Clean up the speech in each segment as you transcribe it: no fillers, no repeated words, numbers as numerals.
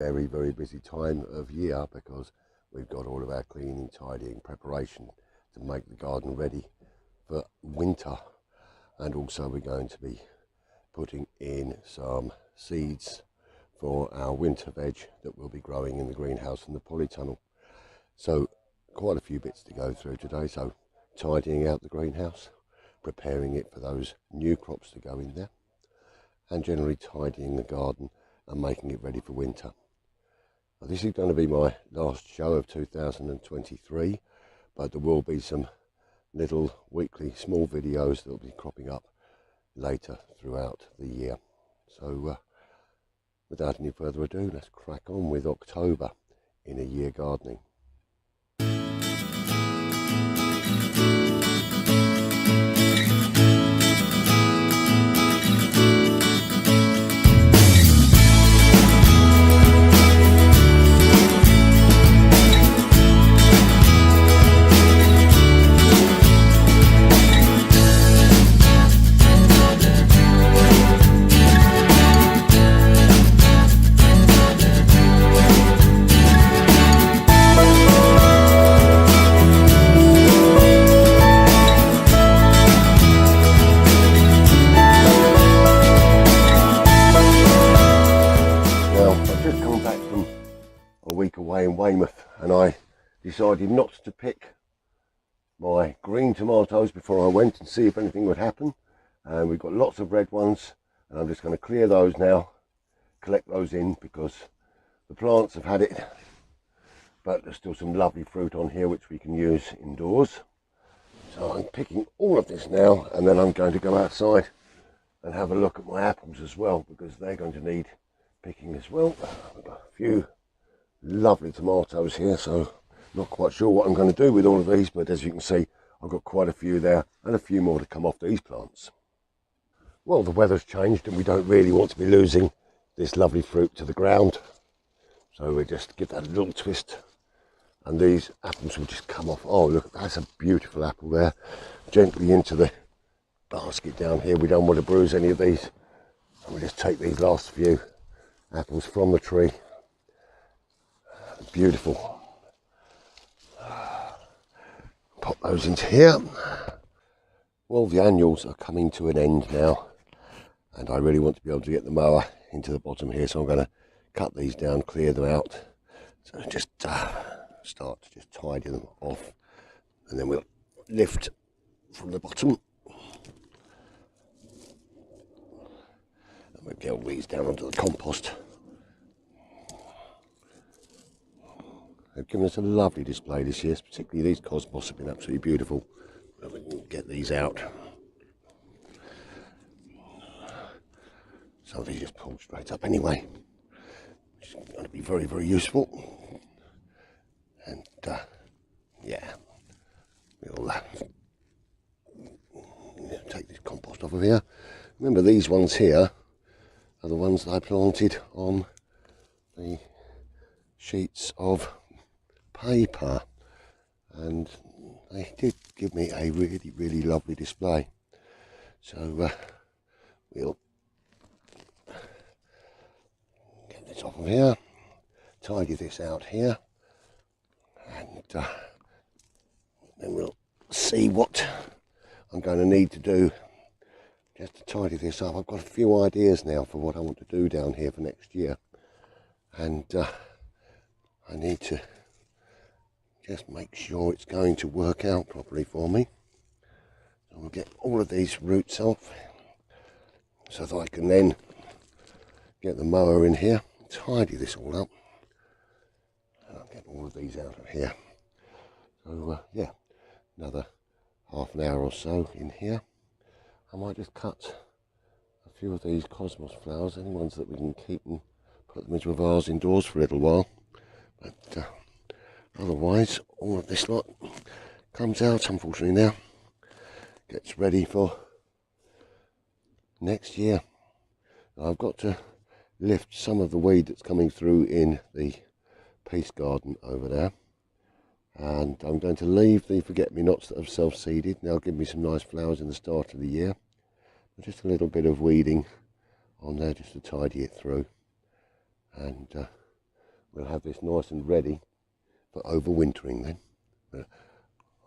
Very busy time of year because we've got all of our cleaning, tidying, preparation to make the garden ready for winter. And also we're going to be putting in some seeds for our winter veg that will be growing in the greenhouse and the polytunnel. So quite a few bits to go through today. So tidying out the greenhouse, preparing it for those new crops to go in there, and generally tidying the garden and making it ready for winter. Now, this is going to be my last show of 2023, but there will be some little weekly small videos that will be cropping up later throughout the year. So without any further ado, let's crack on with October in a year gardening. Away in Weymouth, and I decided not to pick my green tomatoes before I went and see if anything would happen. And we've got lots of red ones, and I'm just going to clear those now, collect those in, because the plants have had it, but there's still some lovely fruit on here which we can use indoors. So I'm picking all of this now, and then I'm going to go outside and have a look at my apples as well, because they're going to need picking as well. I've got a few lovely tomatoes here, so not quite sure what I'm going to do with all of these, but as you can see, I've got quite a few there and a few more to come off these plants. Well, the weather's changed and we don't really want to be losing this lovely fruit to the ground, so we just give that a little twist and these apples will just come off. Oh look, that's a beautiful apple there, gently into the basket down here. We don't want to bruise any of these, and we just take these last few apples from the tree. Beautiful. Pop those into here. Well, the annuals are coming to an end now, and I really want to be able to get the mower into the bottom here, so I'm going to cut these down, clear them out. So just start to just tidy them off, and then we'll lift from the bottom and we'll get all these down onto the compost. They've given us a lovely display this year, particularly these cosmos have been absolutely beautiful. If we can get these out. Some of these just pull straight up anyway, which is going to be very useful. And yeah, we'll take this compost off of here. Remember, these ones here are the ones that I planted on the sheets of paper, and they did give me a really lovely display. So we'll get this off of here, tidy this out here, and then we'll see what I'm going to need to do just to tidy this up. I've got a few ideas now for what I want to do down here for next year, and I need to just make sure it's going to work out properly for me. So we'll get all of these roots off so that I can then get the mower in here, tidy this all up, and I'll get all of these out of here. So yeah, another half an hour or so in here. I might just cut a few of these cosmos flowers, any ones that we can keep, and put them into a vase indoors for a little while. But otherwise, all of this lot comes out, unfortunately now, gets ready for next year. I've got to lift some of the weed that's coming through in the peace garden over there, and I'm going to leave the forget-me-nots that have self-seeded. They'll give me some nice flowers in the start of the year, but just a little bit of weeding on there just to tidy it through. And we'll have this nice and ready for overwintering then. But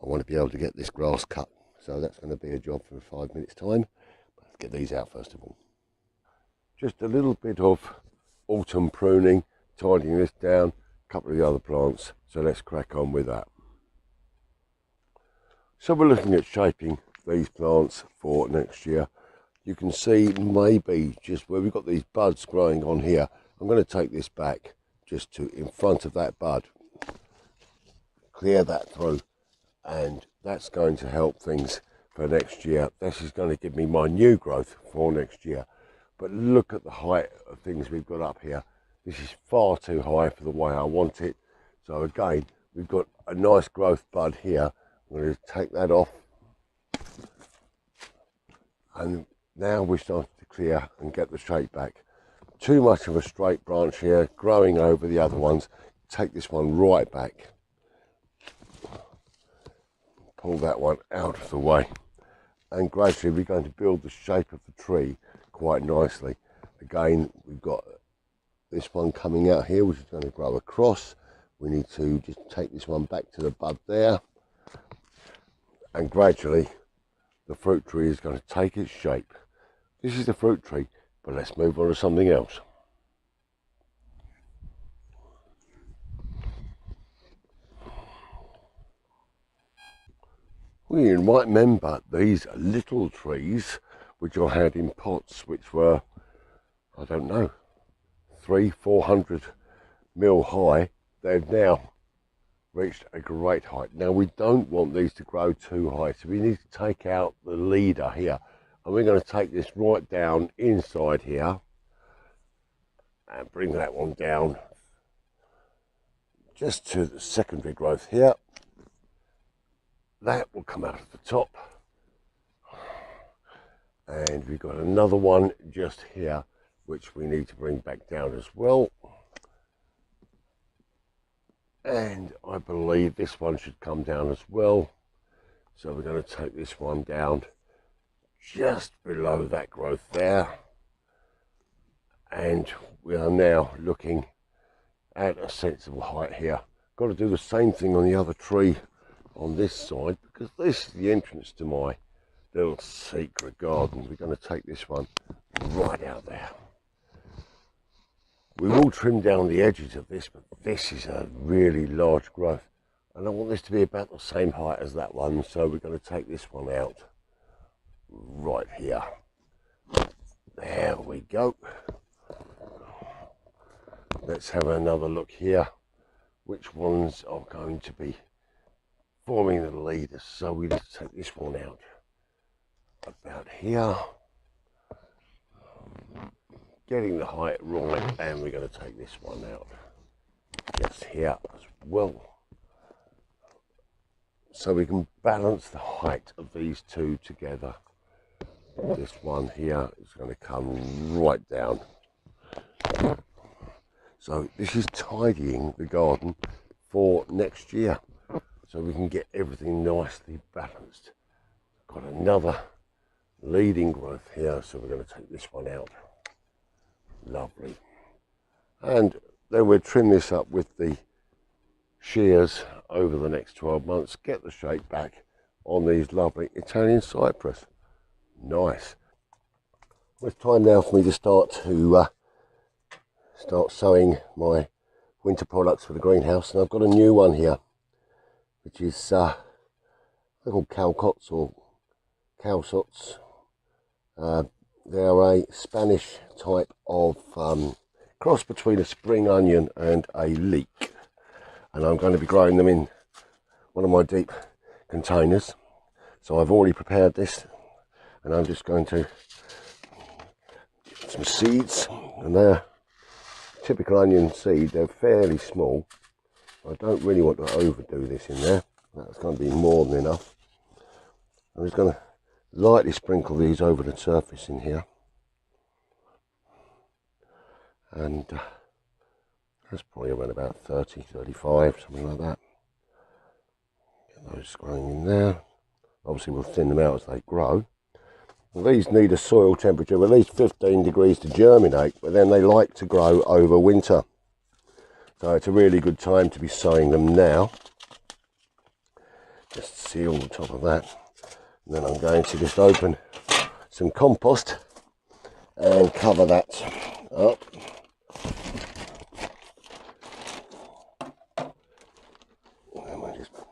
I want to be able to get this grass cut, so that's going to be a job for 5 minutes time. But let's get these out first of all. Just a little bit of autumn pruning, tidying this down, a couple of the other plants, so let's crack on with that. So we're looking at shaping these plants for next year. You can see maybe just where we've got these buds growing on here, I'm going to take this back just to in front of that bud, clear that through, and that's going to help things for next year. This is going to give me my new growth for next year. But look at the height of things we've got up here. This is far too high for the way I want it. So again, we've got a nice growth bud here. I'm going to take that off, and now we're starting to clear and get the shape back. Too much of a straight branch here, growing over the other ones. Take this one right back. Pull that one out of the way. And gradually we're going to build the shape of the tree quite nicely. Again, we've got this one coming out here, which is going to grow across. We need to just take this one back to the bud there. And gradually the fruit tree is going to take its shape. This is the fruit tree, but let's move on to something else. Well, you might remember these little trees which I had in pots, which were, I don't know, 300-400 mil high. They've now reached a great height. Now we don't want these to grow too high, so we need to take out the leader here, and we're going to take this right down inside here and bring that one down just to the secondary growth here. That will come out of the top, and we've got another one just here which we need to bring back down as well. And I believe this one should come down as well. So we're going to take this one down just below that growth there. And we are now looking at a sensible height here. Got to do the same thing on the other tree on this side, because this is the entrance to my little secret garden. We're going to take this one right out there. We will trim down the edges of this, but this is a really large growth, and I want this to be about the same height as that one, so we're going to take this one out right here. There we go. Let's have another look here. Which ones are going to be forming the leaders? So we just take this one out about here. Getting the height right, and we're going to take this one out just here as well, so we can balance the height of these two together. This one here is going to come right down. So this is tidying the garden for next year, so we can get everything nicely balanced. Got another leading growth here, so we're going to take this one out. Lovely. And then we'll trim this up with the shears over the next 12 months, get the shape back on these lovely Italian cypress. Nice. Well, it's time now for me to start sowing my winter products for the greenhouse, and I've got a new one here, which is they're called calcots or calsots. They are a Spanish type of cross between a spring onion and a leek, and I'm going to be growing them in one of my deep containers. So I've already prepared this, and I'm just going to get some seeds, and they're typical onion seed. They're fairly small. I don't really want to overdo this in there. That's going to be more than enough. I'm just going to lightly sprinkle these over the surface in here, and that's probably around about 30-35, something like that. Get those growing in there. Obviously we'll thin them out as they grow. Well, these need a soil temperature of at least 15 degrees to germinate, but then they like to grow over winter. So it's a really good time to be sowing them now. Just seal the top of that. And then I'm going to just open some compost and cover that up. And we'll just put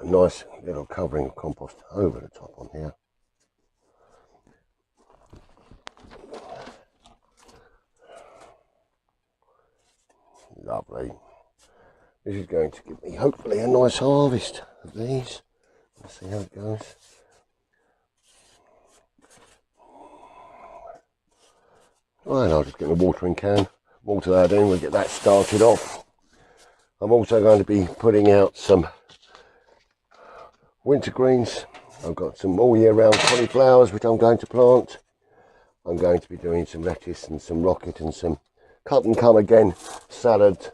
a nice little covering of compost over the top on here. Lovely. This is going to give me hopefully a nice harvest of these. Let's see how it goes. Right, I'll just get the watering can, water that in, we'll get that started off. I'm also going to be putting out some winter greens. I've got some all year round cauliflowers which I'm going to plant. I'm going to be doing some lettuce and some rocket and some cut and come again salad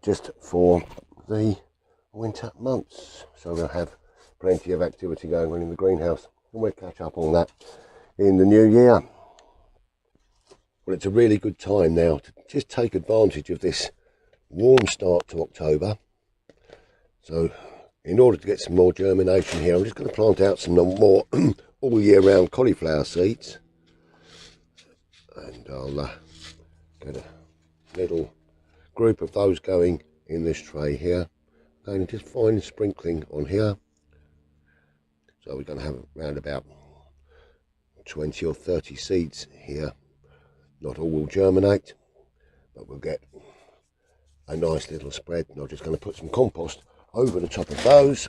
just for the winter months. So we'll have plenty of activity going on in the greenhouse, and we'll catch up on that in the new year. Well, it's a really good time now to just take advantage of this warm start to October. So in order to get some more germination here, I'm just going to plant out some more all year round cauliflower seeds, and I'll get a little group of those going in this tray here. I'm going to just fine sprinkling on here. So we're going to have around about 20 or 30 seeds here. Not all will germinate, but we'll get a nice little spread. And I'm just going to put some compost over the top of those.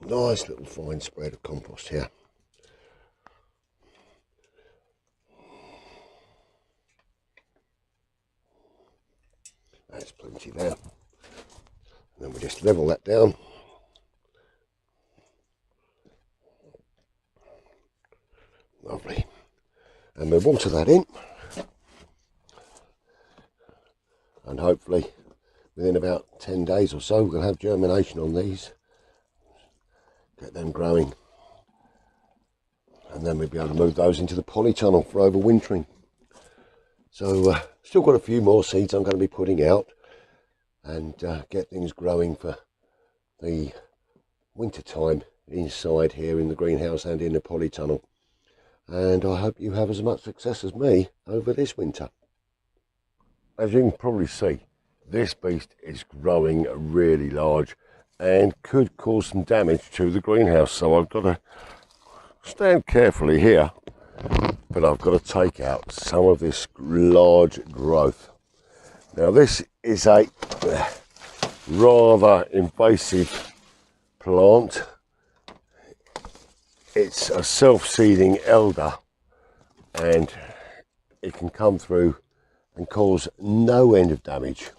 Nice little fine spread of compost here. That's plenty there. And then we just level that down. Lovely. And we'll water that in. And hopefully within about 10 days or so we'll have germination on these. Get them growing. And then we'll be able to move those into the polytunnel for overwintering. So still got a few more seeds I'm going to be putting out and get things growing for the winter time inside here in the greenhouse and in the polytunnel. And I hope you have as much success as me over this winter. As you can probably see, this beast is growing really large and could cause some damage to the greenhouse. So I've got to stand carefully here, but I've got to take out some of this large growth. Now this is a rather invasive plant. It's a self-seeding elder, and it can come through and cause no end of damage.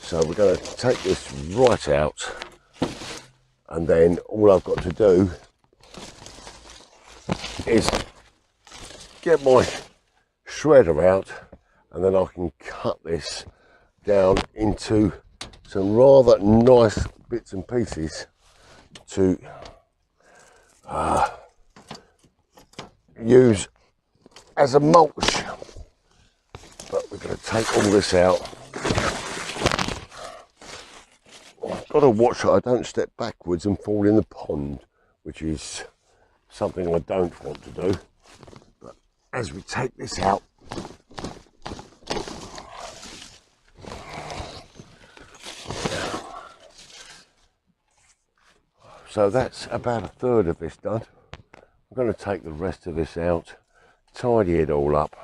So we're going to take this right out, and then all I've got to do is get my shredder out, and then I can cut this down into some rather nice bits and pieces to use as a mulch. But we're going to take all this out. I've got to watch that I don't step backwards and fall in the pond, which is something I don't want to do. But as we take this out, so that's about a third of this done. I'm going to take the rest of this out, tidy it all up,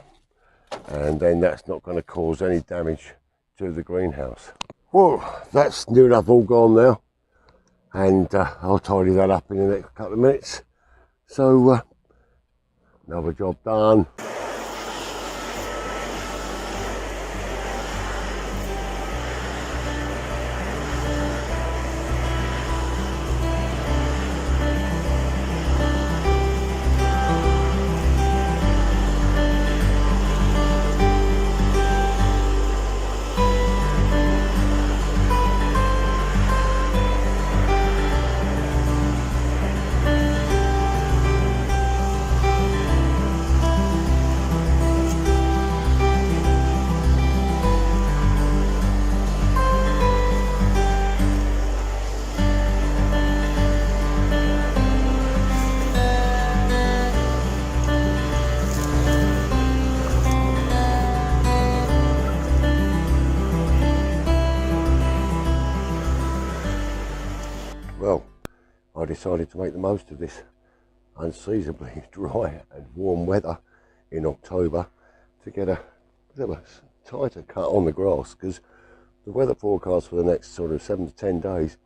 and then that's not going to cause any damage to the greenhouse. Well, that's near enough all gone now, and I'll tidy that up in the next couple of minutes. So another job done. decided to make the most of this unseasonably dry and warm weather in October to get a bit of a tighter cut on the grass, because the weather forecast for the next sort of 7 to 10 days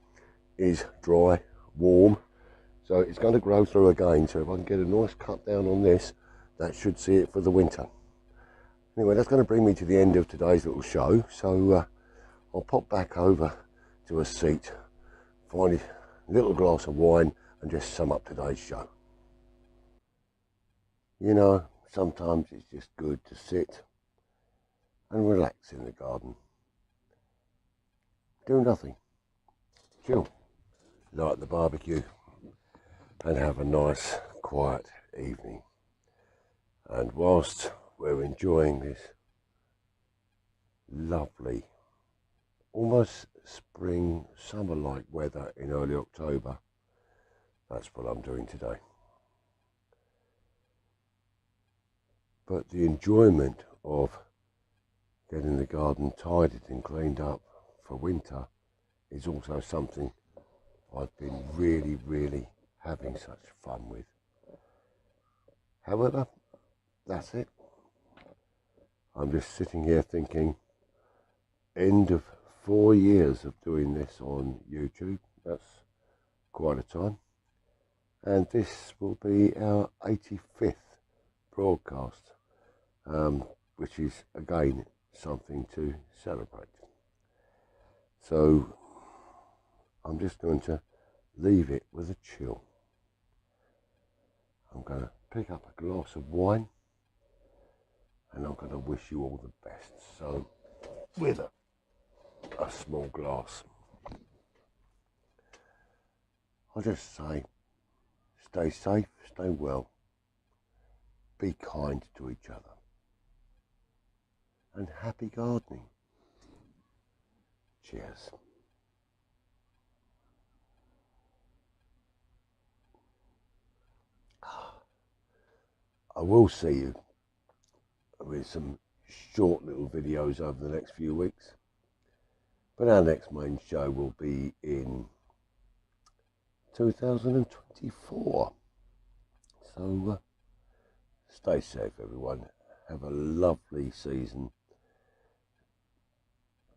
is dry, warm, so it's going to grow through again. So if I can get a nice cut down on this, that should see it for the winter. Anyway, that's going to bring me to the end of today's little show, so I'll pop back over to a seat, find a little glass of wine and just sum up today's show. You know, sometimes it's just good to sit and relax in the garden. Do nothing. Chill. Light the barbecue and have a nice quiet evening. And whilst we're enjoying this lovely, almost spring, summer-like weather in early October, that's what I'm doing today. But the enjoyment of getting the garden tidied and cleaned up for winter is also something I've been really having such fun with. However, that's it. I'm just sitting here thinking, end of 4 years of doing this on YouTube. That's quite a time. And this will be our 85th broadcast, which is again something to celebrate. So I'm just going to leave it with a chill. I'm going to pick up a glass of wine and I'm going to wish you all the best. So with a small glass, I'll just say, stay safe, stay well, be kind to each other, and happy gardening. Cheers. I will see you with some short little videos over the next few weeks, but our next main show will be in 2024. So stay safe, everyone. Have a lovely season.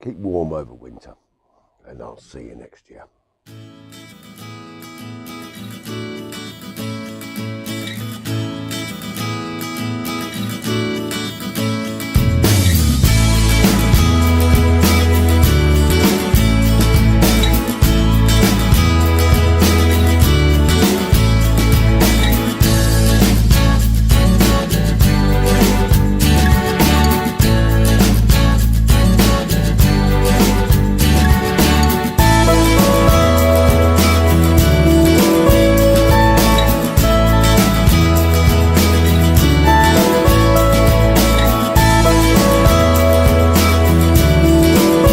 Keep warm over winter, and I'll see you next year.